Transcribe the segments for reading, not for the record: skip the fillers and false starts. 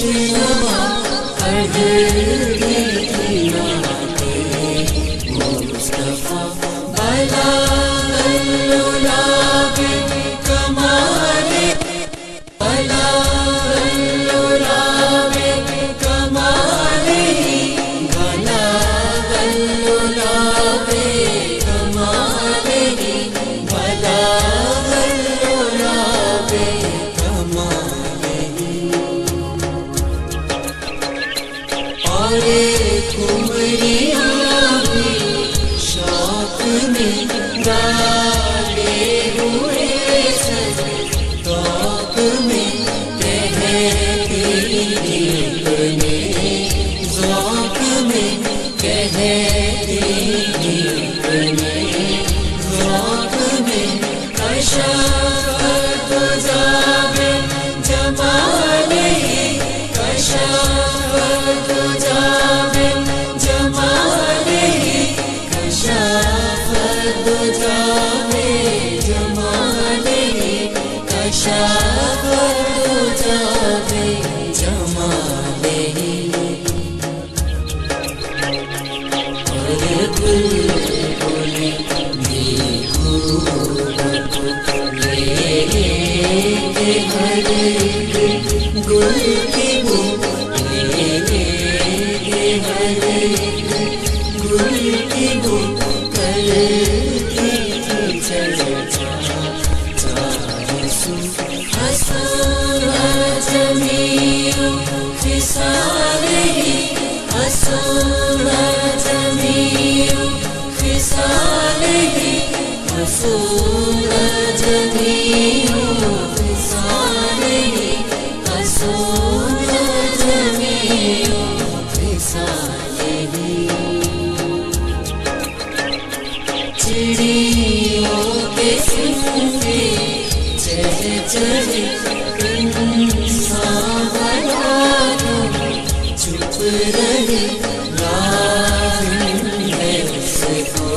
वैष्णवा मुस्तफा भला लुलावे कमाले भला लुलावे कमाले भला लुलावे कमाले भला लुलावे कमाले और कुमरिया भी शौक में डाले हुए शौक में कहती अपने ज़ौक़ में कहती अपने ज़ौक़ में कशाफ़त जावे जमाले कशाफ़त जावे जमाले कशाफ़त जावे जमाले कशाफ़त जावे जमाले और बुलबुल देखो लेके हर गुल की बू लेके हर गुल की बू करती चर्चा हसन जमीओ खिसाले हसन जमीओ खिसाले हसन जमीओ खिसाले हसन जमीओ खिसाले चिड़ियों के सिंगे चढ़ चढ़ इंसान बना दो चुप रहे लाज़िम है उसको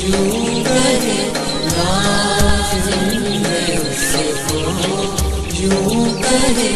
यूं रहे लाज़िम है उसको यूं कहे